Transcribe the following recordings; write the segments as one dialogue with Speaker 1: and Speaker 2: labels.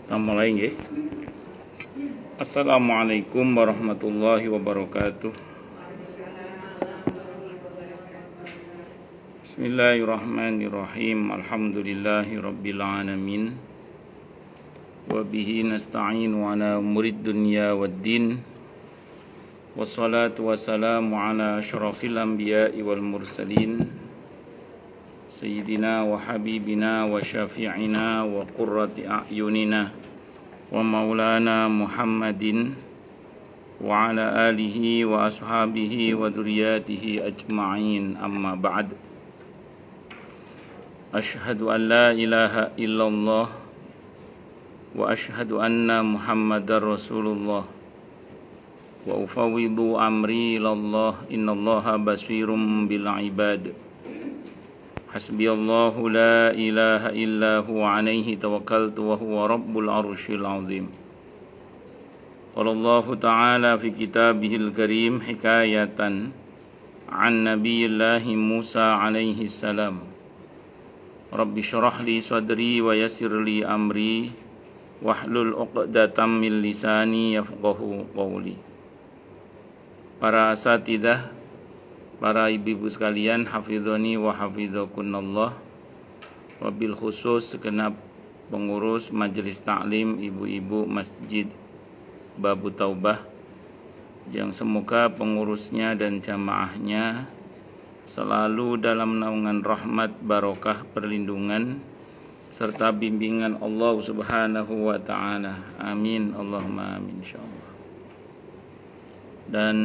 Speaker 1: Kita mulai nggih. Assalamualaikum warahmatullahi wabarakatuh. Bismillahirrahmanirrahim. Alhamdulillahi rabbil alamin. Wa bihi nasta'inu ala umurid dunya waddin. Wassalatu wassalamu ala asyrafil anbiya'i wal mursalin. Sayyidina wa habibina wa syafi'ina wa qurrati a'yunina wa maulana Muhammadin wa ala alihi wa ashabihi wa dzurriyyatihi ajma'in, amma ba'd. Asyhadu an la ilaha illallah wa asyhadu anna Muhammadar Rasulullah wa ufawwidu amri ilallah innallaha basirum bil ibad. Hasbiyallahu la ilaha illa huwa alaihi tawakkaltu wa huwa rabbul arsyil azim. Qala Allah ta'ala fi kitabihil karim hikayatan an nabiyillahi Musa alaihi salam. Rabbi syrah li sadri wa yassir li amri wahlul 'uqdatam min lisani yafqahu qawli. Para asatidzah, para ibu-ibu sekalian, hafizoni wa hafizakunallah. Wabil khusus segenap pengurus majelis taklim ibu-ibu Masjid Babu Taubah, yang semoga pengurusnya dan jamaahnya selalu dalam naungan rahmat, barokah, perlindungan serta bimbingan Allah Subhanahu wa ta'ala. Amin, Allahumma amin, insyaallah. Dan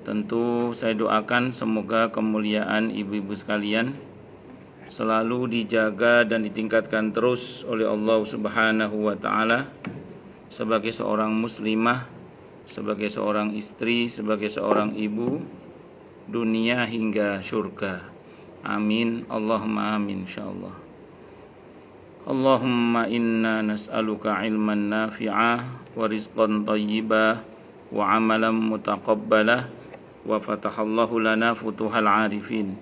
Speaker 1: tentu saya doakan semoga kemuliaan ibu-ibu sekalian selalu dijaga dan ditingkatkan terus oleh Allah Subhanahu wa ta'ala sebagai seorang muslimah, sebagai seorang istri, sebagai seorang ibu, dunia hingga surga. Amin, Allahumma amin, insyaallah. Allahumma inna nas'aluka ilman nafi'ah wa rizqan thayyibah wa amalan mutaqabbalah wa fatahallahu lana futuhal arifin.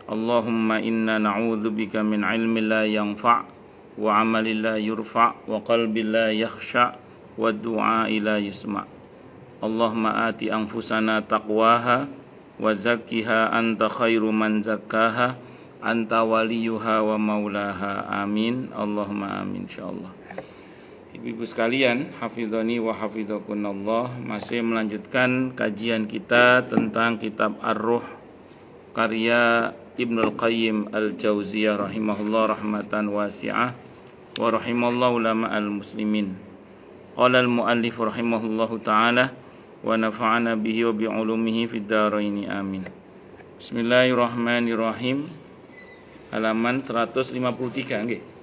Speaker 1: Allahumma inna na'udzubika min ilmin la yanfa' wa amalin la yurfa' wa qalbin la yakhsha' wa du'a'i la yusma'. Allahumma ati anfusana taqwaha wa zakkiha anta khairu man zakkaha anta waliyuha wa maulaha. Amin, Allahumma amin, insyaallah. Ibu-ibu sekalian, hafizani wa hafizakunallah, masih melanjutkan kajian kita tentang kitab Ar-Ruh karya Ibnul Qayyim Al-Jauziyah rahimahullah rahmatan wasi'ah wa rahimallahu ulama al-muslimin. Qala al-muallif rahimahullahu ta'ala wa nafa'ana bihi wa bi'ulumihi fid dharaini amin. Bismillahirrahmanirrahim. Halaman 153 nggih.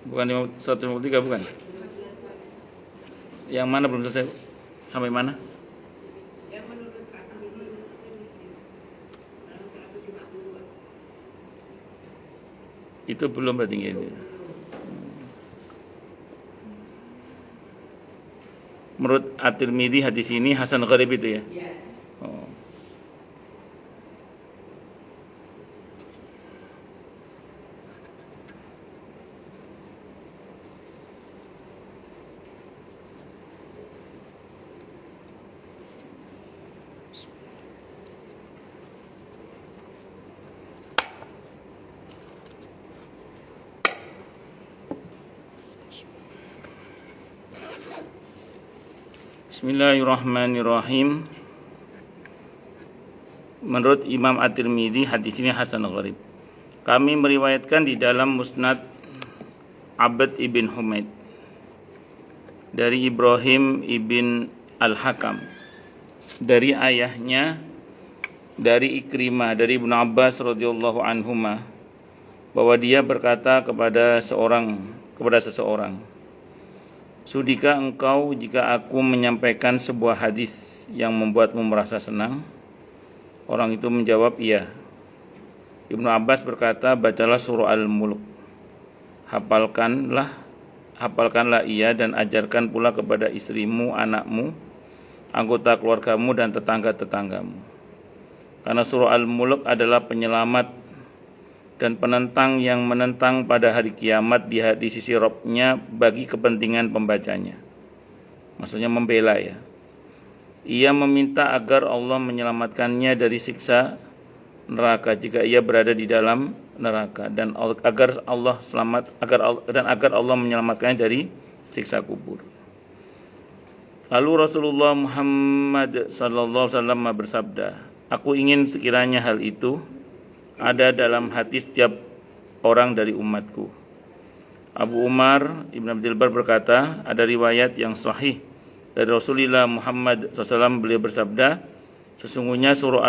Speaker 1: Bukan 153, bukan. Yang mana belum selesai? Sampai mana? Yang menurut itu belum berarti ini. Menurut At-Tirmidzi hadis ini hasan gharib itu ya? Iya. Oh. Bismillahirrahmanirrahim. Menurut Imam At-Tirmidzi hadis ini hasan gharib. Kami meriwayatkan di dalam Musnad Abd ibn Humaid dari Ibrahim ibn Al-Hakam, dari ayahnya, dari Ikrimah, dari Ibnu Abbas radhiyallahu anhuma, bahwa dia berkata kepada seseorang, sudikah engkau jika aku menyampaikan sebuah hadis yang membuatmu merasa senang? Orang itu menjawab, iya. Ibnu Abbas berkata, bacalah surah Al-Mulk. Hafalkanlah ia dan ajarkan pula kepada istrimu, anakmu, anggota keluargamu dan tetangga-tetanggamu. Karena surah Al-Mulk adalah penyelamat dan penentang yang menentang pada hari kiamat di sisi Rabb-nya bagi kepentingan pembacanya. Maksudnya membela ya. Ia meminta agar Allah menyelamatkannya dari siksa neraka jika ia berada di dalam neraka, dan agar Allah menyelamatkannya dari siksa kubur. Lalu Rasulullah Muhammad sallallahu alaihi wasallam bersabda, "Aku ingin sekiranya hal itu ada dalam hati setiap orang dari umatku." Abu Umar Ibn Abdul Bar berkata, ada riwayat yang sahih dari Rasulullah Muhammad SAW, beliau bersabda, sesungguhnya surah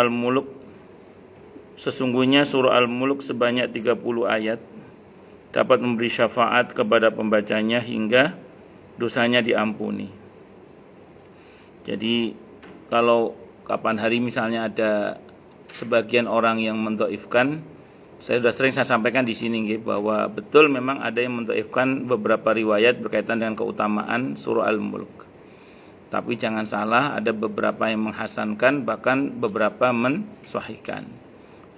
Speaker 1: Al-Mulk sebanyak 30 ayat dapat memberi syafaat kepada pembacanya hingga dosanya diampuni. Jadi kalau kapan hari misalnya ada sebagian orang yang mendhaifkan, saya sudah sering sampaikan di sini bahwa betul memang ada yang mendhaifkan beberapa riwayat berkaitan dengan keutamaan surah Al-Mulk. Tapi jangan salah, ada beberapa yang menghasankan, bahkan beberapa mensahihkan.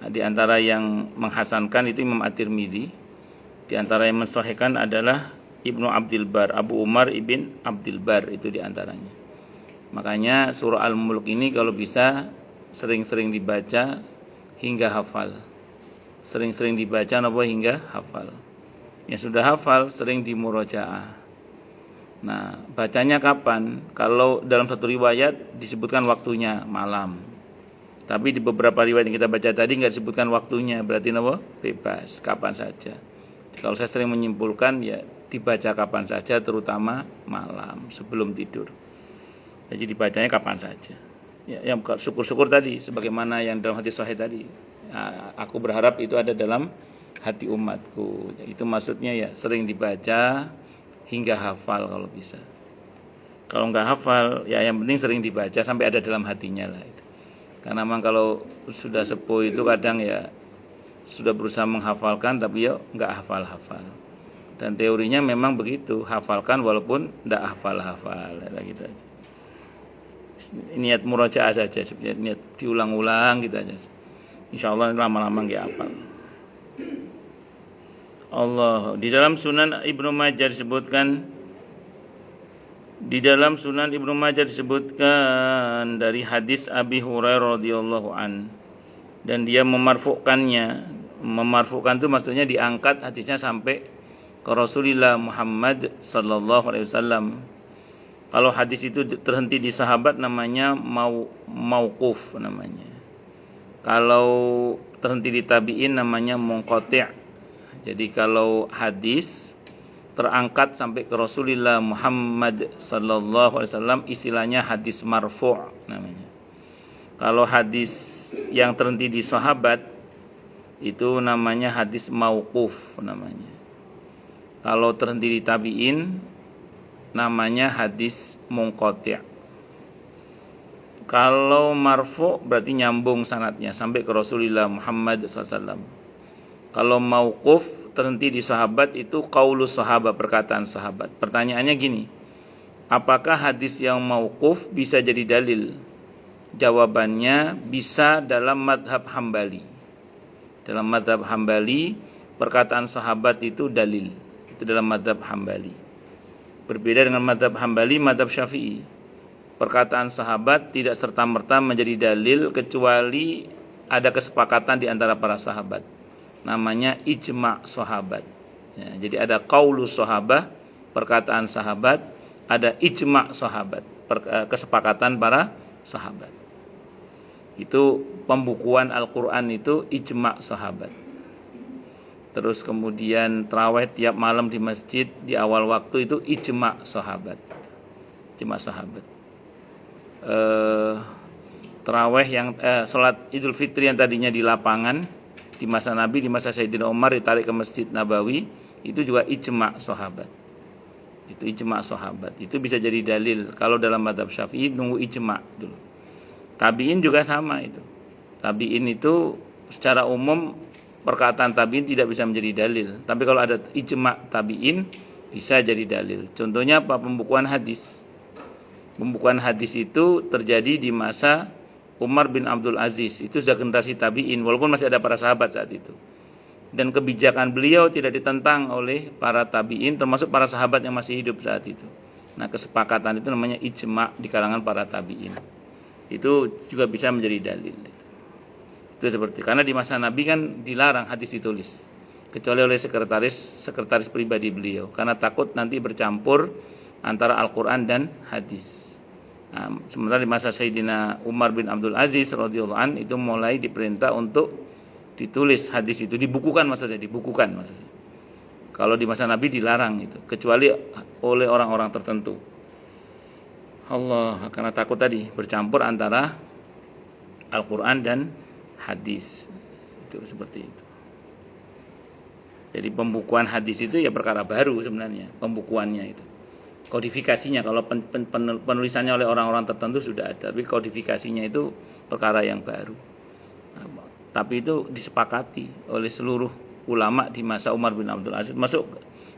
Speaker 1: Nah, di antara yang menghasankan itu Imam At-Tirmidzi. Di antara yang mensahihkan adalah Ibnu Abdul Bar, Abu Umar Ibn Abdul Bar, itu di antaranya. Makanya surah Al-Mulk ini kalau bisa sering-sering dibaca hingga hafal. Sering-sering dibaca hingga hafal. Yang sudah hafal sering dimurajaah. Nah, bacanya kapan? Kalau dalam satu riwayat disebutkan waktunya malam. Tapi di beberapa riwayat yang kita baca tadi nggak disebutkan waktunya, berarti bebas, kapan saja. Kalau saya sering menyimpulkan ya dibaca kapan saja, terutama malam sebelum tidur. Jadi dibacanya kapan saja. Ya, yang syukur-syukur tadi, sebagaimana yang dalam hadis sahih tadi. Nah, aku berharap itu ada dalam hati umatku. Itu maksudnya ya sering dibaca hingga hafal kalau bisa. Kalau nggak hafal, ya yang penting sering dibaca sampai ada dalam hatinya lah itu. Karena memang kalau sudah sepuh itu kadang ya sudah berusaha menghafalkan tapi ya nggak hafal-hafal. Dan teorinya memang begitu, hafalkan walaupun nggak hafal-hafal, gitu aja. Niat murajaah saja, niat diulang-ulang gitu aja. Insya Allah lama-lama nggak hafal. Allah di dalam Sunan Ibnu Majah disebutkan dari hadis Abi Hurairah radhiyallahu an, dan dia memarfukannya. Memarfukan itu maksudnya diangkat hadisnya sampai ke Rasulullah Muhammad sallallahu alaihi wasallam. Kalau hadis itu terhenti di sahabat namanya mauquf namanya. Kalau terhenti di tabi'in namanya munqati'. Jadi kalau hadis terangkat sampai ke Rasulullah Muhammad sallallahu alaihi wasallam istilahnya hadis marfu' namanya. Kalau hadis yang terhenti di sahabat itu namanya hadis mauquf namanya. Kalau terhenti di tabi'in namanya hadis munqati'. Kalau marfu' berarti nyambung sanadnya sampai ke Rasulullah Muhammad sallallahu alaihi wasallam. Kalau mauquf terhenti di sahabat itu qaulus sahabat, perkataan sahabat. Pertanyaannya gini, apakah hadis yang mauquf bisa jadi dalil? Jawabannya bisa dalam madhab Hambali. Dalam madhab Hambali perkataan sahabat itu dalil. Itu dalam madhab Hambali. Berbeda dengan madhab Hambali, madhab Syafi'i. Perkataan sahabat tidak serta-merta menjadi dalil kecuali ada kesepakatan di antara para sahabat. Namanya ijma' sahabat. Ya, jadi ada qaulus sahabah, perkataan sahabat, ada ijma' sahabat, kesepakatan para sahabat. Itu pembukuan Al-Quran itu ijma' sahabat. Terus kemudian tarawih tiap malam di masjid di awal waktu itu ijma' sahabat. Ijma' sahabat. Tarawih yang salat Idul Fitri yang tadinya di lapangan di masa Nabi, di masa Sayyidina Umar ditarik ke Masjid Nabawi, itu juga ijma' sahabat. Itu ijma' sahabat. Itu bisa jadi dalil. Kalau dalam mazhab Syafi'i nunggu ijma' dulu. Tabi'in juga sama itu. Tabi'in itu secara umum perkataan tabi'in tidak bisa menjadi dalil. Tapi kalau ada ijma' tabi'in bisa jadi dalil. Contohnya apa? Pembukuan hadis. Pembukuan hadis itu terjadi di masa Umar bin Abdul Aziz. Itu sudah generasi tabi'in, walaupun masih ada para sahabat saat itu. dan kebijakan beliau tidak ditentang oleh para tabi'in, termasuk para sahabat yang masih hidup saat itu. Nah, kesepakatan itu namanya ijma' di kalangan para tabi'in. Itu juga bisa menjadi dalil. Itu seperti, karena di masa Nabi kan dilarang hadis ditulis kecuali oleh sekretaris pribadi beliau, karena takut nanti bercampur antara Al-Quran dan hadis. Nah, sementara di masa Sayyidina Umar bin Abdul Aziz radhiyallahu an itu mulai diperintah untuk ditulis hadis itu, dibukukan maksudnya. Kalau di masa Nabi dilarang itu, kecuali oleh orang-orang tertentu. Allah, karena takut tadi bercampur antara Al-Quran dan hadis. Itu seperti itu. Jadi pembukuan hadis itu ya perkara baru sebenarnya, pembukuannya itu. Kodifikasinya kalau penulisannya oleh orang-orang tertentu sudah ada, tapi kodifikasinya itu perkara yang baru. Nah, tapi itu disepakati oleh seluruh ulama di masa Umar bin Abdul Aziz, masuk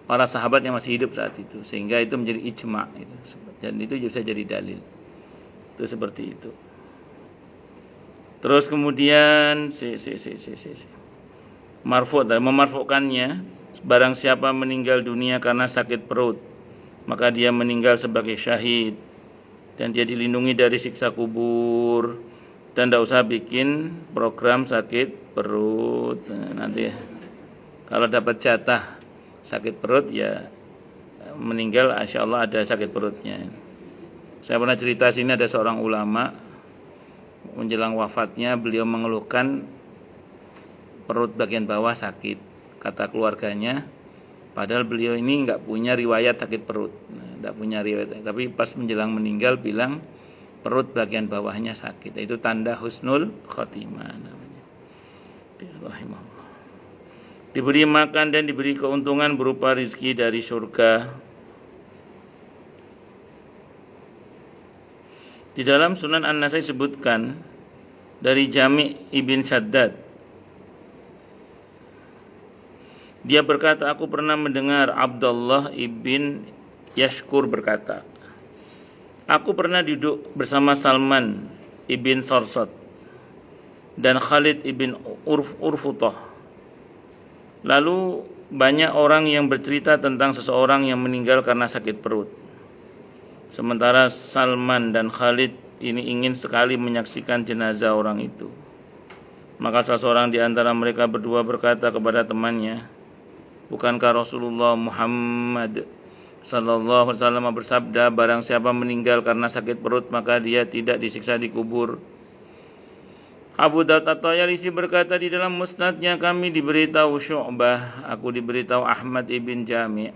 Speaker 1: para sahabat yang masih hidup saat itu, sehingga itu menjadi ijma' itu. Dan itu bisa jadi dalil. Itu seperti itu. Terus kemudian marfu' dan memarfu'kannya, barang siapa meninggal dunia karena sakit perut, maka dia meninggal sebagai syahid dan dia dilindungi dari siksa kubur. Dan tidak usah bikin program sakit perut. Nah, nanti kalau dapat jatah sakit perut ya meninggal, insya Allah ada sakit perutnya. Saya pernah cerita sini, ada seorang ulama menjelang wafatnya beliau mengeluhkan perut bagian bawah sakit. Kata keluarganya, padahal beliau ini nggak punya riwayat sakit perut, nggak punya riwayat. Tapi pas menjelang meninggal bilang perut bagian bawahnya sakit. Itu tanda husnul khotimah namanya. Diberi makan dan diberi keuntungan berupa rizki dari surga. Di dalam Sunan An-Nasai sebutkan dari Jami' ibn Shaddad, dia berkata, aku pernah mendengar Abdullah ibn Yashkur berkata, aku pernah duduk bersama Salman ibn Sarsad dan Khalid ibn Urfutah. Lalu banyak orang yang bercerita tentang seseorang yang meninggal karena sakit perut. Sementara Salman dan Khalid ini ingin sekali menyaksikan jenazah orang itu. Maka seseorang di antara mereka berdua berkata kepada temannya, bukankah Rasulullah Muhammad sallallahu alaihi wasallam bersabda, barang siapa meninggal karena sakit perut maka dia tidak disiksa di kubur. Abu Daud At-Tayalisi berkata, di dalam musnadnya kami diberitahu Syu'bah, aku diberitahu Ahmad ibn Jami'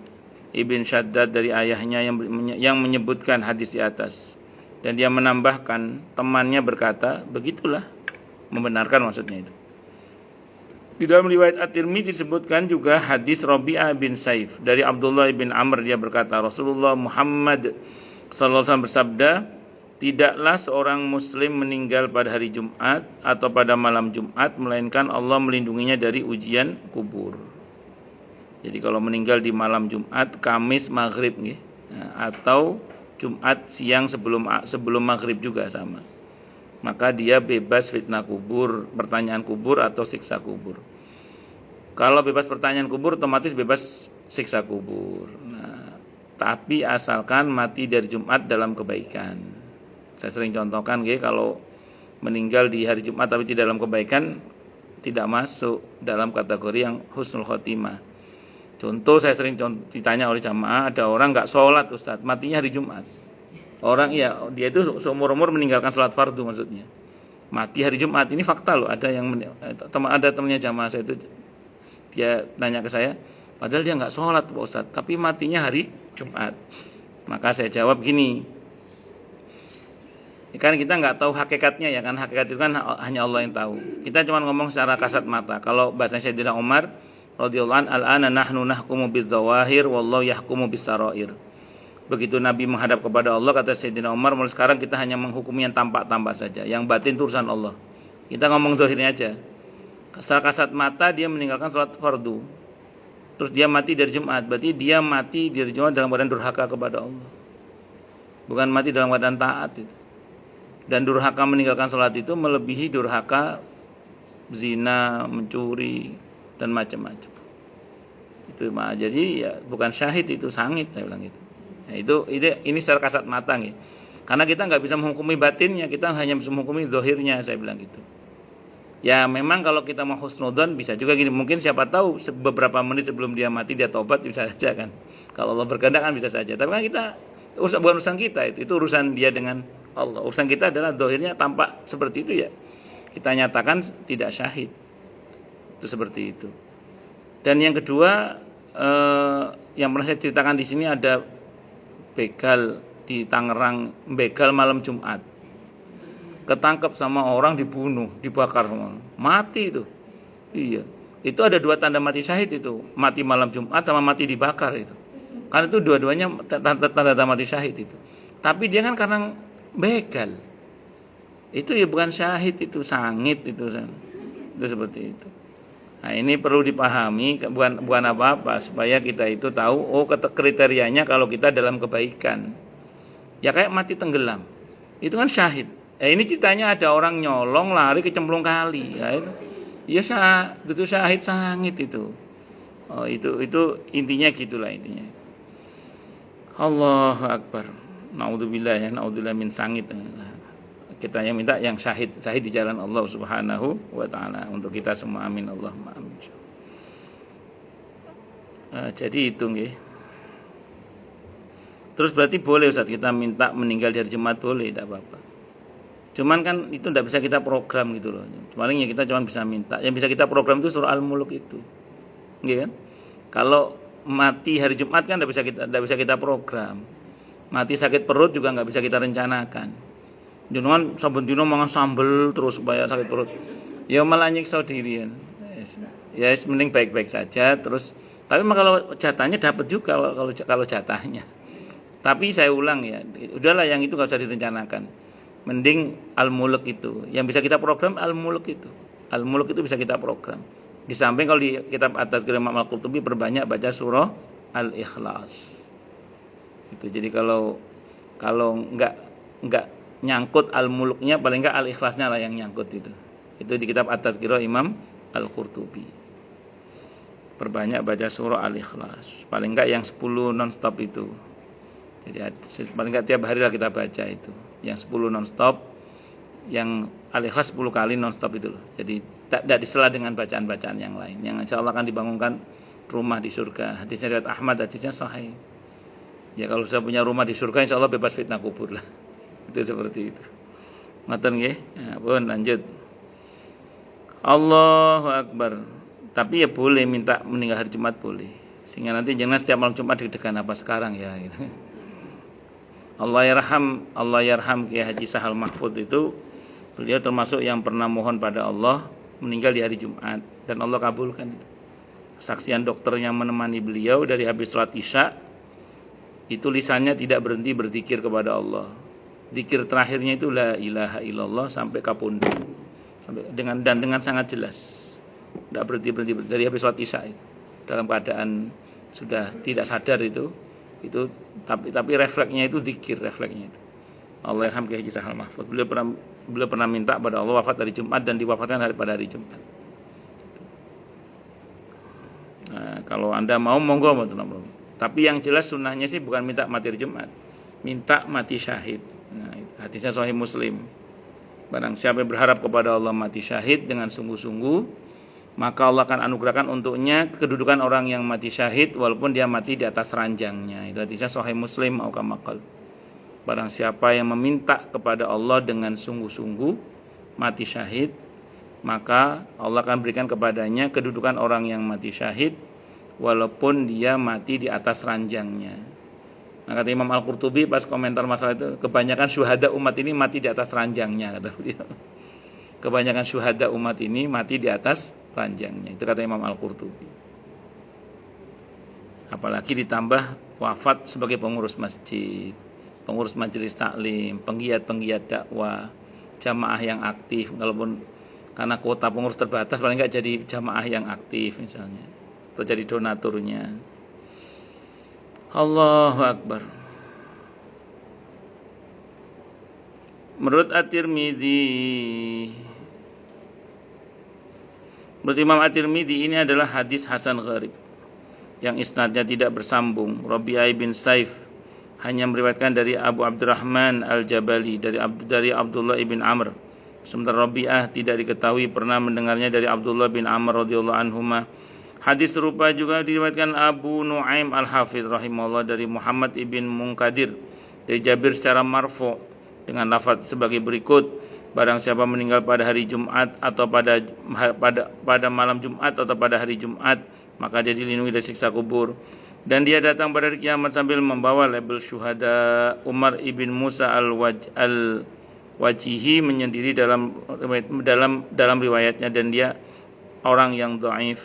Speaker 1: ibn Shaddad dari ayahnya yang menyebutkan hadis di atas. Dan dia menambahkan, temannya berkata, begitulah, membenarkan maksudnya itu. Di dalam riwayat At-Tirmidzi disebutkan juga hadis Rabi'ah bin Saif dari Abdullah bin Amr, dia berkata, Rasulullah Muhammad sallallahu alaihi wasallam bersabda, tidaklah seorang muslim meninggal pada hari Jumat atau pada malam Jumat melainkan Allah melindunginya dari ujian kubur. Jadi kalau meninggal di malam Jumat, Kamis maghrib atau Jumat siang sebelum maghrib juga sama, maka dia bebas fitnah kubur, pertanyaan kubur atau siksa kubur. Kalau bebas pertanyaan kubur, otomatis bebas siksa kubur. Nah, tapi asalkan mati dari Jumat dalam kebaikan. Saya sering contohkan, kalau meninggal di hari Jumat tapi tidak dalam kebaikan, tidak masuk dalam kategori yang husnul khotimah. Contoh, saya sering ditanya oleh jamaah, ada orang nggak sholat Ustadz, matinya hari Jumat. Orang dia itu seumur-umur meninggalkan sholat fardu maksudnya. Mati hari Jumat, ini fakta loh. Ada temannya jamaah saya itu, dia nanya ke saya, padahal dia nggak sholat Pak Ustadz, tapi matinya hari Jumat. Maka saya jawab gini, kan kita nggak tahu hakikatnya ya kan, hakikat itu kan hanya Allah yang tahu. Kita cuma ngomong secara kasat mata. Kalau bahasanya Sayyidina Umar radhiyallahu anhu, al-ana nahnu nahkumu bidzawahir wallahu yahkumu bis-sarair. Begitu Nabi menghadap kepada Allah, kata Sayyidina Umar, mulai sekarang kita hanya menghukumi yang tampak-tampak saja, yang batin itu urusan Allah. Kita ngomong zahirnya aja. Secara kasat mata dia meninggalkan sholat fardu, terus dia mati dari Jumat, berarti dia mati dari Jumat dalam keadaan durhaka kepada Allah, bukan mati dalam keadaan taat itu. Dan durhaka meninggalkan sholat itu melebihi durhaka zina, mencuri, dan macam-macam. Itu jadi ya bukan syahid, itu sangit, saya bilang itu. Ya, ini secara kasat mata nih. Karena kita nggak bisa menghukumi batinnya, kita hanya bisa menghukumi zahirnya, saya bilang gitu. Ya memang kalau kita mau husnudzon bisa juga gini, mungkin siapa tahu beberapa menit sebelum dia mati dia tobat, bisa saja kan. Kalau Allah berkehendak kan bisa saja. Tapi kan kita bukan urusan kita, itu urusan dia dengan Allah. Urusan kita adalah zahirnya tampak seperti itu ya. Kita nyatakan tidak syahid. Itu seperti itu. Dan yang kedua, yang pernah saya ceritakan di sini, ada begal di Tangerang, begal malam Jumat. Ketangkep sama orang, dibunuh, dibakar, mati itu. Iya. Itu ada 2 tanda mati syahid itu, mati malam Jumat sama mati dibakar itu. Karena itu dua-duanya tanda mati syahid itu. Tapi dia kan karena begal. Itu ya bukan syahid, itu sangit itu seperti itu. Nah, ini perlu dipahami, bukan apa-apa, supaya kita itu tahu kriterianya kalau kita dalam kebaikan. Ya kayak mati tenggelam. Itu kan syahid. Ini ceritanya ada orang nyolong lari kecemplung kali. Ya itu syahid sangit itu. Oh, itu intinya gitulah intinya. Allahu Akbar. Naudzubillah ya, naudzubillah min sangit. Kita yang minta yang syahid di jalan Allah Subhanahu wa taala untuk kita semua, amin Allahumma amin. Jadi itu nggih. Terus berarti boleh Ustaz kita minta meninggal di hari Jumat, boleh, tidak apa-apa. Cuman kan itu tidak bisa kita program gitu loh. Palingnya kita cuma bisa minta. Yang bisa kita program itu surah Al-Mulk itu. Nggih kan? Kalau mati hari Jumat kan tidak bisa kita program. Mati sakit perut juga nggak bisa kita rencanakan. Jenengan saben dina mangan sambel terus supaya sakit perut. Ya malah nyiksa diri kan. Ya mending baik-baik saja terus. Tapi kalau jatahnya dapat juga kalau jatahnya. Tapi saya ulang ya, udahlah yang itu nggak usah direncanakan. Mending Al-Mulk itu. Yang bisa kita program Al-Mulk itu. Al-Mulk itu bisa kita program. Di samping kalau di kitab At-Tadhkirah Imam Al-Qurtubi perbanyak baca surah Al-Ikhlas. Itu. Jadi kalau enggak nyangkut Al-Mulknya, paling enggak Al-Ikhlasnya lah yang nyangkut itu. Itu di kitab At-Tadhkirah Imam Al-Qurtubi. Perbanyak baca surah Al-Ikhlas. Paling enggak yang 10 non-stop itu. Jadi paling enggak tiap hari lah kita baca itu. Yang 10 non-stop, yang Al-Ikhlas 10 kali non-stop itu loh. Jadi tidak disela dengan bacaan-bacaan yang lain. Yang insya Allah akan dibangunkan rumah di surga. Hadisnya riwayat Ahmad, hadisnya sahih. Ya kalau sudah punya rumah di surga, insya Allah bebas fitnah kubur lah. Itu seperti itu. Ngoten nggih? Ya, pun lanjut. Allahu Akbar. Tapi ya boleh minta meninggal hari Jumat, boleh. Sehingga nanti jangan setiap malam Jumat deg-degan apa sekarang ya gitu. Allah yarham Kiai Haji Sahal Mahfud itu, beliau termasuk yang pernah mohon pada Allah meninggal di hari Jumat dan Allah kabulkan. Kesaksian dokter yang menemani beliau dari habis sholat Isya itu lisannya tidak berhenti berzikir kepada Allah. Zikir terakhirnya itu la ilaha illallah sampai kapundhut. Dengan sangat jelas. Tidak berhenti dari habis sholat Isya itu. Dalam keadaan sudah tidak sadar itu tapi refleksnya itu zikir, refleksnya itu. Allah yarham Kiai Haji Sahal Mahfud. Beliau pernah minta pada Allah wafat hari Jumat dan diwafatkan pada hari Jumat. Nah, kalau Anda mau monggo. Tapi yang jelas sunnahnya sih bukan minta mati hari Jumat, minta mati syahid. Nah, hadisnya Sahih Muslim. Barang siapa yang berharap kepada Allah mati syahid dengan sungguh-sungguh, maka Allah akan anugerahkan untuknya kedudukan orang yang mati syahid walaupun dia mati di atas ranjangnya. Itu hadisnya Sahih Muslim au kama qala. Barang siapa yang meminta kepada Allah dengan sungguh-sungguh mati syahid, maka Allah akan berikan kepadanya kedudukan orang yang mati syahid walaupun dia mati di atas ranjangnya. Nah, kata Imam Al-Qurtubi pas komentar masalah itu, kebanyakan syuhada umat ini mati di atas ranjangnya, kata beliau. Kebanyakan syuhada umat ini mati di atas ranjangnya. Itu kata Imam Al-Qurtubi. Apalagi ditambah wafat sebagai pengurus masjid, pengurus majelis taklim, penggiat-penggiat dakwah, jamaah yang aktif. Walaupun karena kuota pengurus terbatas, paling enggak jadi jamaah yang aktif misalnya, atau jadi donaturnya. Allahu Akbar. Menurut At-Tirmidzi, Menurut Imam At-Tirmidzi ini adalah hadis hasan gharib yang isnadnya tidak bersambung. Rabi'ah bin Saif hanya meriwayatkan dari Abu Abdurrahman Al-Jabali dari Abdullah ibn Amr. Sementara Rabi'ah tidak diketahui pernah mendengarnya dari Abdullah bin Amr radhiyallahu anhuma. Hadis serupa juga diriwayatkan Abu Nuaim Al-Hafidz rahimahullah dari Muhammad ibn Munkadir dari Jabir secara marfu dengan lafaz sebagai berikut: barang siapa meninggal pada hari Jumat atau pada malam Jumat atau pada hari Jumat, maka dia dilindungi dari siksa kubur. Dan dia datang pada hari kiamat sambil membawa label syuhada. Umar ibn Musa al-Wajihi menyendiri dalam riwayatnya, dan dia orang yang dhaif.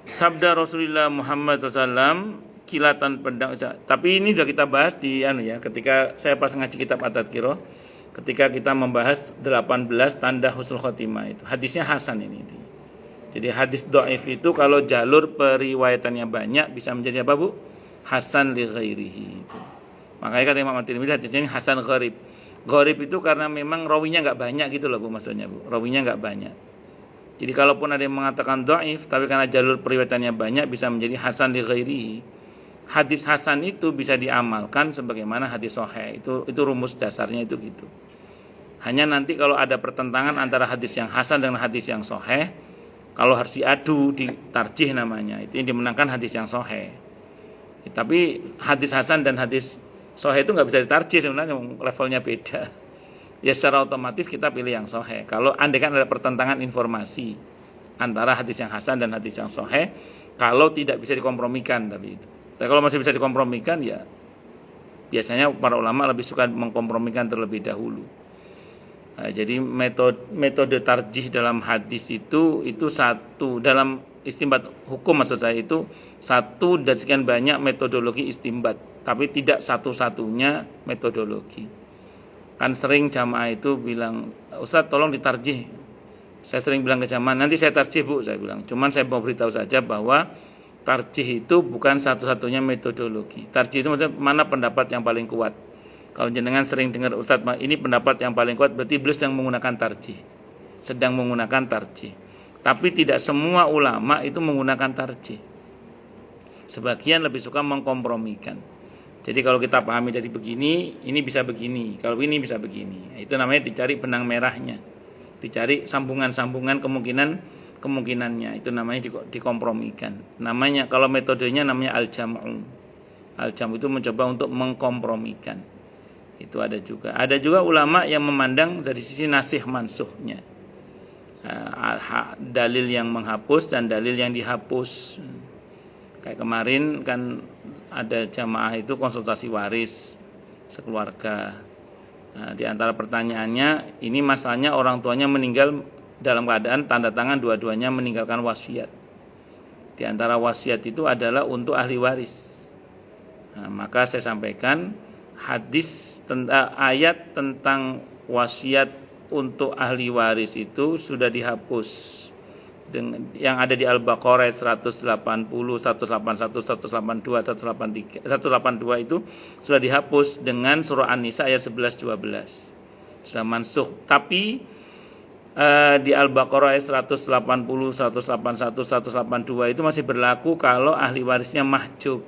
Speaker 1: Sabda Rasulullah Muhammad SAW, kilatan pedang. Tapi ini sudah kita bahas di ketika saya pas ngaji kitab At-Tadhkirah, ketika kita membahas 18 tanda husnul khotimah itu. Hadisnya hasan ini. Jadi hadis dhaif itu kalau jalur periwayatannya banyak bisa menjadi apa, Bu? Hasan li ghairihi itu. Makanya kata Imam At-Tirmidzi hadisnya ini hasan gharib. Gharib itu karena memang rawinya enggak banyak gitu loh, Bu, maksudnya, Bu. Rawinya enggak banyak. Jadi kalaupun ada yang mengatakan dhaif tapi karena jalur periwayatannya banyak bisa menjadi hasan li ghairihi. Hadis hasan itu bisa diamalkan sebagaimana hadis sahih. Itu rumus dasarnya itu gitu. Hanya nanti kalau ada pertentangan antara hadis yang hasan dengan hadis yang sahih, kalau harus diadu, ditarjih namanya, itu yang dimenangkan hadis yang sahih. Tapi hadis hasan dan hadis sahih itu nggak bisa ditarjih sebenarnya, levelnya beda. Ya secara otomatis kita pilih yang sahih. Kalau andaikan ada pertentangan informasi antara hadis yang hasan dan hadis yang sahih, kalau tidak bisa dikompromikan tapi itu. Tapi kalau masih bisa dikompromikan, ya biasanya para ulama lebih suka mengkompromikan terlebih dahulu. Nah, jadi metode tarjih dalam hadis itu satu, dalam istinbat hukum maksud saya itu satu dan sekian banyak metodologi istinbat, tapi tidak satu-satunya metodologi. Kan sering jamaah itu bilang, Ustaz tolong ditarjih. Saya sering bilang ke jamaah, nanti saya tarjih, Bu, saya bilang. Cuman saya mau beritahu saja bahwa tarjih itu bukan satu-satunya metodologi. Tarjih itu maksudnya mana pendapat yang paling kuat. Kalau jenengan sering dengar Ustaz, ini pendapat yang paling kuat, berarti beliau sedang menggunakan tarjih. Tapi tidak semua ulama itu menggunakan tarjih. Sebagian lebih suka mengkompromikan. Jadi kalau kita pahami dari begini, ini bisa begini. Kalau ini bisa begini. Itu namanya dicari benang merahnya. Dicari sambungan-sambungan kemungkinannya. Itu namanya dikompromikan. Namanya kalau metodenya namanya al-jam'u. Al-jam'u itu mencoba untuk mengkompromikan. Itu ada juga ulama yang memandang dari sisi nasih mansuhnya, dalil yang menghapus dan dalil yang dihapus. Kayak kemarin kan ada jamaah itu konsultasi waris sekeluarga. Nah, di antara pertanyaannya, ini masalahnya orang tuanya meninggal dalam keadaan tanda tangan dua-duanya meninggalkan wasiat. Di antara wasiat itu adalah untuk ahli waris. Nah, maka saya sampaikan ayat tentang wasiat untuk ahli waris itu sudah dihapus. Yang ada di Al-Baqarah 180, 181, 182, 182 itu sudah dihapus dengan surah An-Nisa ayat 11 12. Sudah mansukh. Tapi di Al-Baqarah ayat 180, 181, 182 itu masih berlaku kalau ahli warisnya mahjub.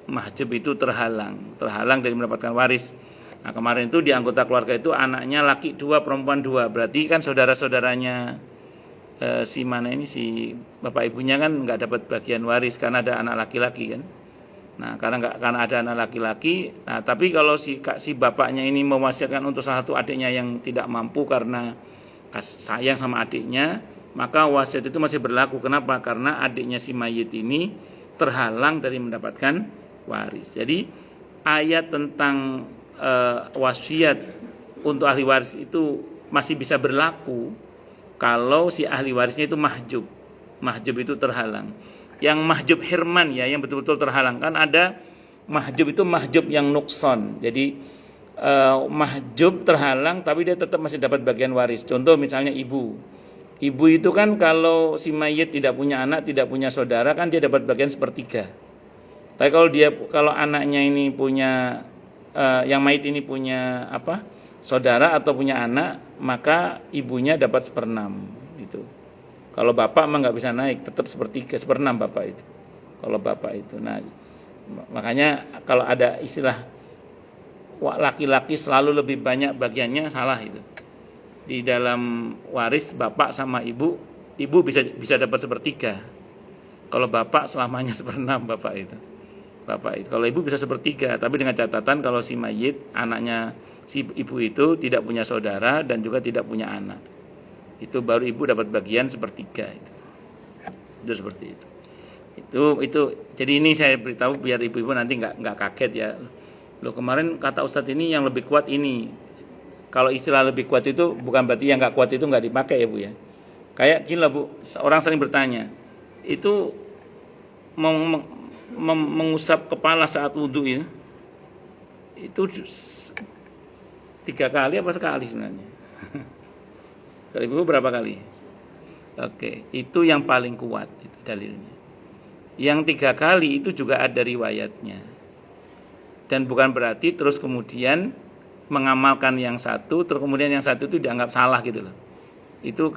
Speaker 1: Mahjub itu terhalang dari mendapatkan waris. Nah, kemarin itu di anggota keluarga itu anaknya laki 2, perempuan 2. Berarti kan saudara-saudaranya si bapak ibunya kan nggak dapat bagian waris karena ada anak laki-laki kan. Nah, karena ada anak laki-laki. Nah, tapi kalau si bapaknya ini mewasiatkan untuk salah satu adiknya yang tidak mampu karena sayang sama adiknya, maka wasiat itu masih berlaku. Kenapa? Karena adiknya si mayit ini terhalang dari mendapatkan waris. Jadi ayat tentang wasiat untuk ahli waris itu masih bisa berlaku kalau si ahli warisnya itu mahjub. Mahjub itu terhalang. Yang mahjub hirman ya, yang betul-betul terhalang. Kan ada mahjub itu mahjub yang nukson. Jadi mahjub terhalang tapi dia tetap masih dapat bagian waris. Contoh misalnya ibu. Ibu itu kan kalau si mayit tidak punya anak, tidak punya saudara, kan dia dapat bagian sepertiga. Tapi kalau anaknya ini punya yang mayit ini punya saudara atau punya anak, maka ibunya dapat 1/6 gitu. Kalau bapak mah nggak bisa naik, tetap sepertiga, seperenam bapak itu. Kalau bapak itu, nah makanya kalau ada istilah laki-laki selalu lebih banyak bagiannya, salah itu. Di dalam waris bapak sama ibu bisa dapat sepertiga. Kalau bapak selamanya seperenam bapak itu. Kalau ibu bisa sepertiga, tapi dengan catatan kalau si mayit, anaknya si ibu itu tidak punya saudara dan juga tidak punya anak. Itu baru ibu dapat bagian sepertiga itu. Itu seperti itu. Itu jadi ini saya beritahu biar ibu-ibu nanti nggak kaget ya. Loh, kemarin kata Ustadz ini yang lebih kuat ini. Kalau istilah lebih kuat itu bukan berarti yang nggak kuat itu nggak dipakai ya Bu ya. Kayak gini lah Bu, orang sering bertanya, itu mengusap kepala saat wudhu ya, itu 3 kali apa sekali sebenarnya? Kalau ibu berapa kali? Oke, itu yang paling kuat itu dalilnya. Yang 3 kali itu juga ada riwayatnya. Dan bukan berarti terus kemudian mengamalkan yang satu, terus kemudian yang satu itu dianggap salah gitu loh. Itu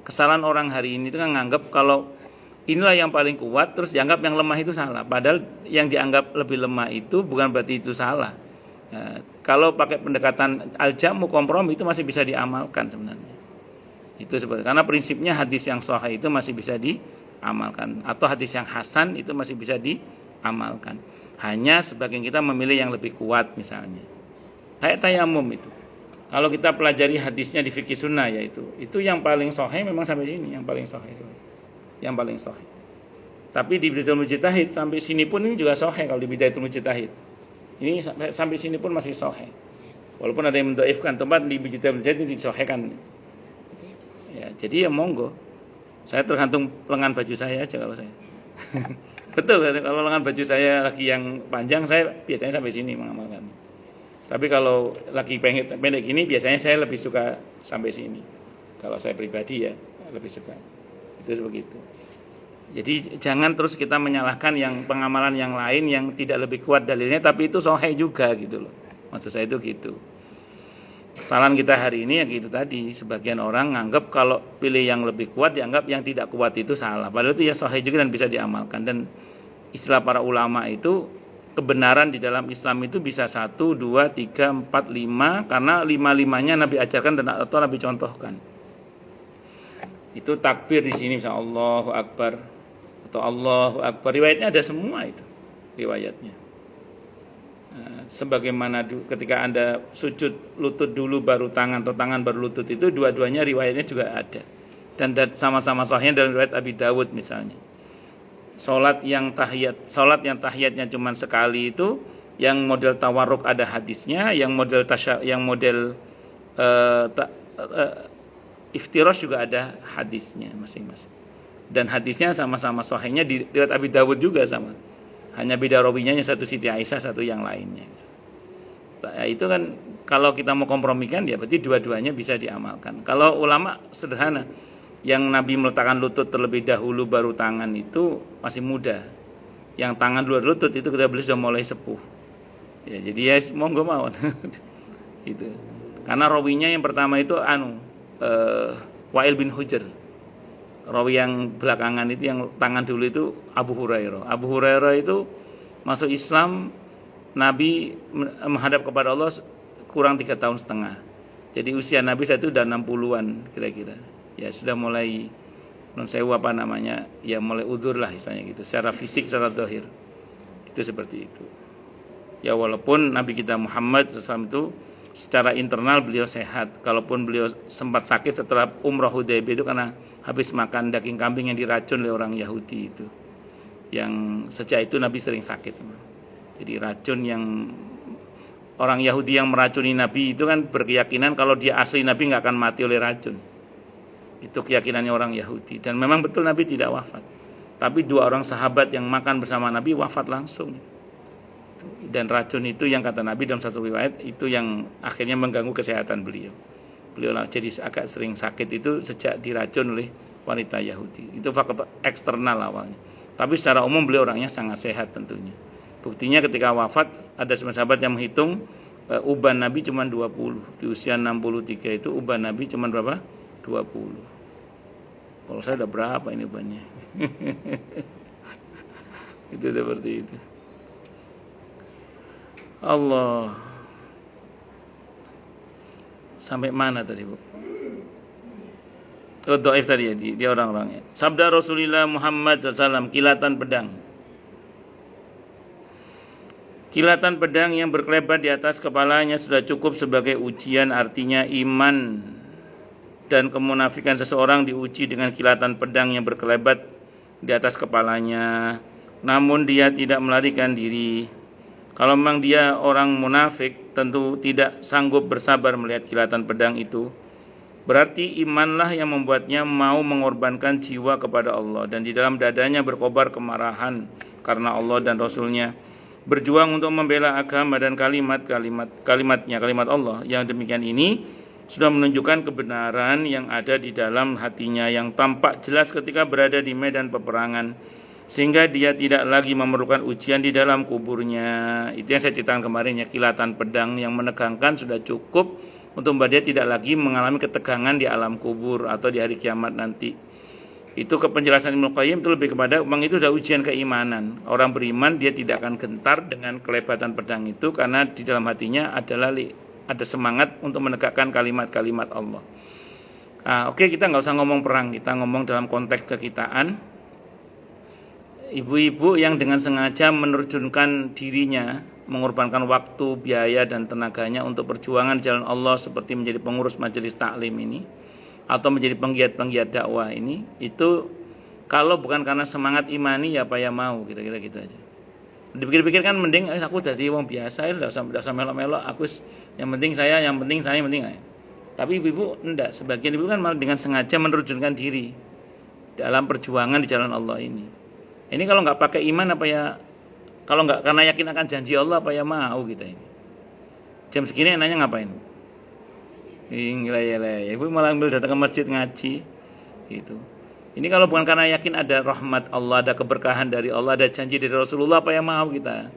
Speaker 1: kesalahan orang hari ini itu kan nganggap kalau inilah yang paling kuat, terus dianggap yang lemah itu salah. Padahal yang dianggap lebih lemah itu bukan berarti itu salah. Nah, kalau pakai pendekatan al-jamu kompromi itu masih bisa diamalkan sebenarnya. Itu sebenarnya karena prinsipnya hadis yang sahih itu masih bisa diamalkan, atau hadis yang hasan itu masih bisa diamalkan. Hanya sebagian kita memilih yang lebih kuat misalnya. Kayak tayamum itu. Kalau kita pelajari hadisnya di fikih sunnah yaitu, itu yang paling sahih memang sampai sini, yang paling sahih. Yang paling sahih. Tapi di Bidayatul Mujtahid sampai sini pun ini juga sahih kalau di Bidayatul Mujtahid. Ini sampai sini pun masih sahih. Walaupun ada yang mendhaifkan, tempat di Bidayatul Mujtahid ini disahihkan. Ya, jadi ya monggo. Saya tergantung lengan baju saya aja kalau saya. Betul, kalau lengan baju saya lagi yang panjang, saya biasanya sampai sini mengamalkan. Tapi kalau lagi pendek gini, biasanya saya lebih suka sampai sini. Kalau saya pribadi ya, lebih suka. Itu begitu. Jadi jangan terus kita menyalahkan yang pengamalan yang lain yang tidak lebih kuat dalilnya, tapi itu sahih juga gitu loh. Maksud saya itu gitu. Kesalahan kita hari ini ya gitu tadi, sebagian orang nganggap kalau pilih yang lebih kuat dianggap yang tidak kuat itu salah. Padahal itu ya sahih juga dan bisa diamalkan. Dan istilah para ulama itu, kebenaran di dalam Islam itu bisa 1, 2, 3, 4, 5 karena 5-5-nya Nabi ajarkan dan atau Nabi contohkan. Itu takbir di sini misalnya Allahu Akbar atau Allahu Akbar, riwayatnya ada semua itu riwayatnya. Sebagaimana ketika Anda sujud lutut dulu baru tangan atau tangan baru lutut, itu dua-duanya riwayatnya juga ada dan sama-sama sahihnya dalam riwayat Abi Dawud misalnya. Salat yang tahiyatnya cuma sekali itu, yang model tawarruk ada hadisnya, yang model iftirash juga ada hadisnya masing-masing. Dan hadisnya sama-sama sahihnya di riwayat Abi Dawud juga sama. Hanya beda rawinya, satu Siti Aisyah, satu yang lainnya. Nah, itu kan kalau kita mau kompromikan ya berarti dua-duanya bisa diamalkan. Kalau ulama sederhana, yang Nabi meletakkan lutut terlebih dahulu baru tangan itu masih muda. Yang tangan dulu lutut itu kita beli sudah mulai sepuh. Ya, jadi ya monggo mawon. Itu. Karena rawinya yang pertama itu Wa'il bin Hujr. Rawi yang belakangan itu yang tangan dulu itu Abu Hurairah. Abu Hurairah itu masuk Islam, Nabi menghadap kepada Allah kurang 3 tahun setengah. Jadi usia Nabi saat itu udah 60-an kira-kira. Ya sudah mulai ya mulai udzur lah istilahnya gitu. Secara fisik, secara zahir. Itu seperti itu. Ya walaupun Nabi kita Muhammad SAW itu secara internal beliau sehat. Kalaupun beliau sempat sakit setelah Umrah Hudaybiyah itu karena habis makan daging kambing yang diracun oleh orang Yahudi itu. Yang sejak itu Nabi sering sakit. Jadi racun yang orang Yahudi yang meracuni Nabi itu kan berkeyakinan kalau dia asli Nabi nggak akan mati oleh racun. Itu keyakinannya orang Yahudi. Dan memang betul Nabi tidak wafat. Tapi 2 orang sahabat yang makan bersama Nabi wafat langsung. Dan racun itu yang kata Nabi dalam satu riwayat itu yang akhirnya mengganggu kesehatan beliau. Beliau jadi agak sering sakit itu sejak diracun oleh wanita Yahudi. Itu faktor eksternal awalnya. Tapi secara umum beliau orangnya sangat sehat tentunya. Buktinya ketika wafat ada sahabat yang menghitung uban Nabi cuma 20. Di usia 63 itu uban Nabi cuma berapa? 20. Kalau saya udah berapa ini bannya? Itu seperti itu. Allah. Sampai mana tadi, Bu? Oh, dhaif tadi ya, dia orang-orangnya. Sabda Rasulullah Muhammad SAW, kilatan pedang. Kilatan pedang yang berkelebat di atas kepalanya sudah cukup sebagai ujian, artinya iman dan kemunafikan seseorang diuji dengan kilatan pedang yang berkelebat di atas kepalanya. Namun dia tidak melarikan diri. Kalau memang dia orang munafik, tentu tidak sanggup bersabar melihat kilatan pedang itu. Berarti imanlah yang membuatnya mau mengorbankan jiwa kepada Allah, dan di dalam dadanya berkobar kemarahan karena Allah dan Rasulnya. Berjuang untuk membela agama dan kalimat Allah. Yang demikian ini sudah menunjukkan kebenaran yang ada di dalam hatinya, yang tampak jelas ketika berada di medan peperangan, sehingga dia tidak lagi memerlukan ujian di dalam kuburnya. Itu yang saya ceritakan kemarin ya, kilatan pedang yang menegangkan sudah cukup untuk membuat dia tidak lagi mengalami ketegangan di alam kubur atau di hari kiamat nanti. Itu penjelasan Ibnu Qayyim itu lebih kepada memang itu sudah ujian keimanan. Orang beriman dia tidak akan gentar dengan kelebatan pedang itu, karena di dalam hatinya ada semangat untuk menegakkan kalimat-kalimat Allah. Oke, kita nggak usah ngomong perang, kita ngomong dalam konteks kekitaan. Ibu-ibu yang dengan sengaja menerjunkan dirinya, mengorbankan waktu, biaya, dan tenaganya untuk perjuangan jalan Allah, seperti menjadi pengurus majelis taklim ini atau menjadi penggiat-penggiat dakwah ini, itu kalau bukan karena semangat imani ya apa ya mau, kira-kira gitu aja. Dipikir-pikir kan mending aku jadi wong biasa, enggak usah melok-melok, yang penting saya. Tapi ibu enggak, sebagian ibu kan malah dengan sengaja menerjunkan diri dalam perjuangan di jalan Allah ini. Ini kalau nggak pakai iman apa ya, kalau nggak karena yakin akan janji Allah apa ya mau kita ini. Jam segini nanya ngapain? Ya, ibu malah ambil datang ke masjid ngaji gitu. Ini kalau bukan karena yakin ada rahmat Allah, ada keberkahan dari Allah, ada janji dari Rasulullah, apa ya mau kita.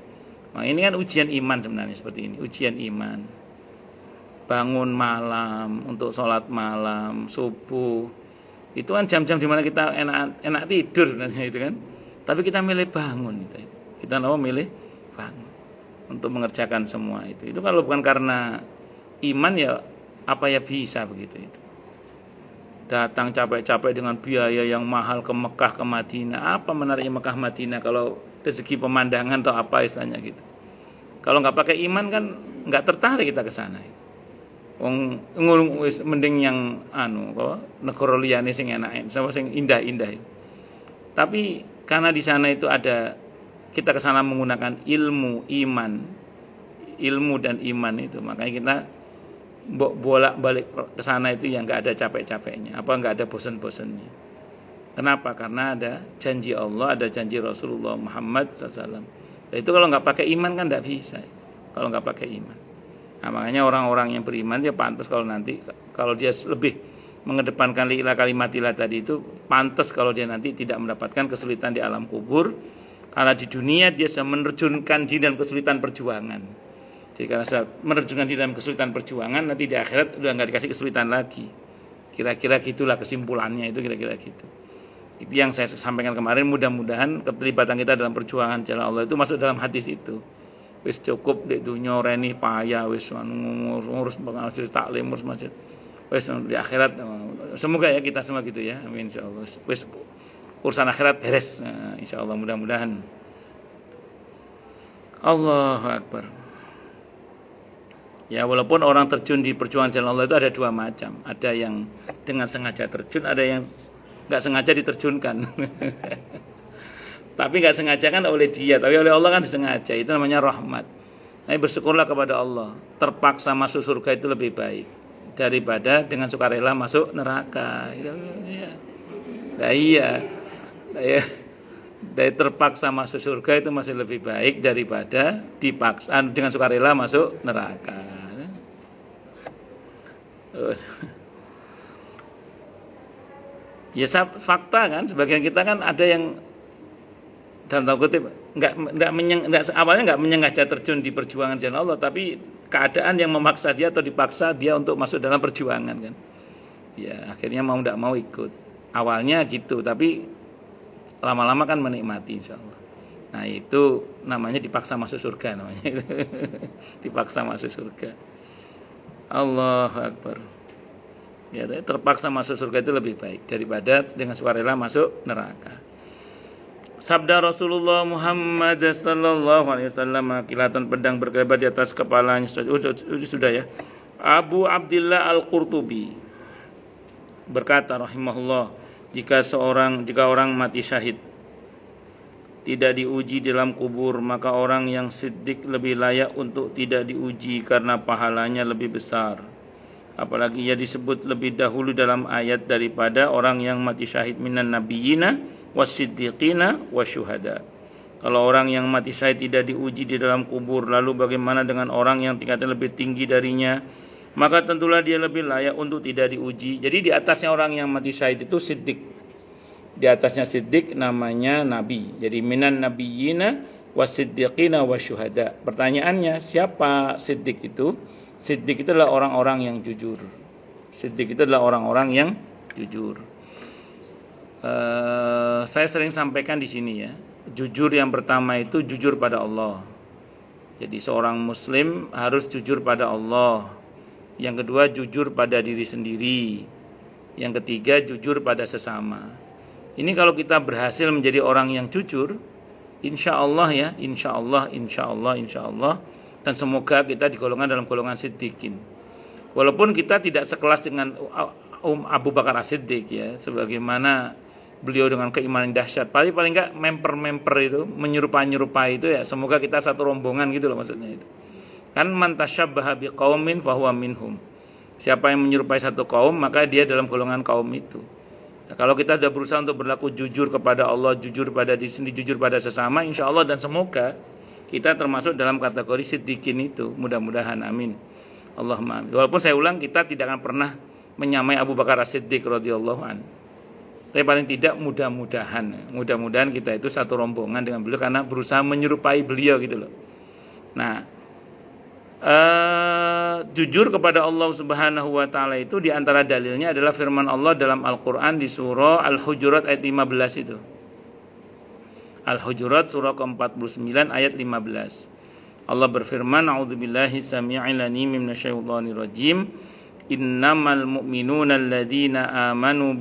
Speaker 1: Nah, ini kan ujian iman sebenarnya, seperti ini, ujian iman. Bangun malam untuk sholat malam, subuh, itu kan jam-jam dimana kita enak tidur itu kan. Tapi kita milih bangun, kita milih bangun untuk mengerjakan semua itu. Itu kalau bukan karena iman ya apa ya bisa begitu itu. Datang capek-capek dengan biaya yang mahal ke Mekah, ke Madinah. Apa menariknya Mekah Madinah kalau dari segi pemandangan atau apa istilahnya gitu. Kalau nggak pakai iman kan nggak tertarik kita ke sana. Mending yang negara liyane sing enak, sama sing indah-indah. Tapi karena di sana itu ada, kita ke sana menggunakan ilmu dan iman itu, makanya kita bolak-balik ke sana itu yang nggak ada capek-capeknya, nggak ada bosan-bosannya. Kenapa? Karena ada janji Allah, ada janji Rasulullah Muhammad SAW. Nah, itu kalau nggak pakai iman kan nggak bisa. Kalau nggak pakai iman, nah, makanya orang-orang yang beriman dia pantas kalau dia lebih mengedepankan li'ilah kalimatilah tadi itu, pantas kalau dia nanti tidak mendapatkan kesulitan di alam kubur, karena di dunia dia sudah menerjunkan diri dalam kesulitan perjuangan. Jadi karena sudah menerjunkan diri dalam kesulitan perjuangan, nanti di akhirat udah nggak dikasih kesulitan lagi. Kira-kira gitulah kesimpulannya itu, kira-kira gitu. Itu yang saya sampaikan kemarin. Mudah-mudahan keterlibatan kita dalam perjuangan jalan Allah itu masuk dalam hadis itu. Wis cukup dek dunya reni payah, wis ngurus majelis taklim, ngurus masjid. Wis di akhirat semoga ya kita semua gitu ya. Amin insyaallah. Wis urusan akhirat beres. Nah, insyaallah mudah-mudahan. Allahu akbar. Ya, walaupun orang terjun di perjuangan jalan Allah itu ada dua macam. Ada yang dengan sengaja terjun, ada yang enggak sengaja diterjunkan. Tapi enggak sengaja kan oleh dia, tapi oleh Allah kan disengaja. Itu namanya rahmat. Nah, bersyukurlah kepada Allah. Terpaksa masuk surga itu lebih baik daripada dengan sukarela masuk neraka. Nah, iya. Dari terpaksa masuk surga itu masih lebih baik daripada dipaksa dengan sukarela masuk neraka. Ya fakta kan, sebagian kita kan ada yang dalam tanda kutip awalnya nggak menyengaja terjun di perjuangan jalan Allah, tapi keadaan yang memaksa dia atau dipaksa dia untuk masuk dalam perjuangan kan. Ya akhirnya mau tidak mau ikut. Awalnya gitu, tapi lama-lama kan menikmati insyaallah. Nah, itu namanya dipaksa masuk surga namanya. Dipaksa masuk surga. Allahu Akbar. Ya, terpaksa masuk surga itu lebih baik daripada dengan sukarela masuk neraka. Sabda Rasulullah Muhammad sallallahu alaihi wasallam, kilatan pedang berkelebat di atas kepalanya. Sudah ya. Abu Abdillah Al-Qurtubi berkata rahimahullah, jika orang mati syahid tidak diuji dalam kubur, maka orang yang siddiq lebih layak untuk tidak diuji karena pahalanya lebih besar. Apalagi ia disebut lebih dahulu dalam ayat daripada orang yang mati syahid minan nabiyina wasiddiqina wasyuhada. Kalau orang yang mati syahid tidak diuji di dalam kubur, lalu bagaimana dengan orang yang tingkatnya lebih tinggi darinya? Maka tentulah dia lebih layak untuk tidak diuji. Jadi di atasnya orang yang mati syahid itu siddiq. Di atasnya siddiq namanya nabi. Jadi minan nabiyina wasiddiqina wasyuhada. Pertanyaannya, siapa siddiq itu? Siddiq itu adalah orang-orang yang jujur. Siddiq itu adalah orang-orang yang jujur. Saya sering sampaikan di sini ya. Jujur yang pertama itu jujur pada Allah. Jadi seorang muslim harus jujur pada Allah. Yang kedua jujur pada diri sendiri. Yang ketiga jujur pada sesama. Ini kalau kita berhasil menjadi orang yang jujur, insya Allah ya, insya Allah, dan semoga kita digolongkan dalam golongan siddiqin. Walaupun kita tidak sekelas dengan Abu Bakar As-Siddiq ya, sebagaimana beliau dengan keimanan dahsyat. Paling enggak memper itu, menyerupai itu ya, semoga kita satu rombongan gitu loh maksudnya itu. Kan man tasyabbaha biqaumin fahuwa minhum. Siapa yang menyerupai satu kaum, maka dia dalam golongan kaum itu. Nah, kalau kita sudah berusaha untuk berlaku jujur kepada Allah, jujur pada diri sendiri, jujur pada sesama, insya Allah dan semoga kita termasuk dalam kategori siddiqin itu. Mudah-mudahan, amin. Allahumma amin. Walaupun saya ulang, kita tidak akan pernah menyamai Abu Bakar As-Siddiq radhiyallahu anhu. Tapi paling tidak mudah-mudahan kita itu satu rombongan dengan beliau karena berusaha menyerupai beliau gitu loh. Nah, jujur kepada Allah Subhanahu wa taala itu di antara dalilnya adalah firman Allah dalam Al-Qur'an di surah Al-Hujurat ayat 15 itu. Al-Hujurat surah ke-49 ayat 15. Allah berfirman, a'udzubillahi samii'il 'aliim minasyaitonir rajim. Innamal mu'minuna alladzina amanu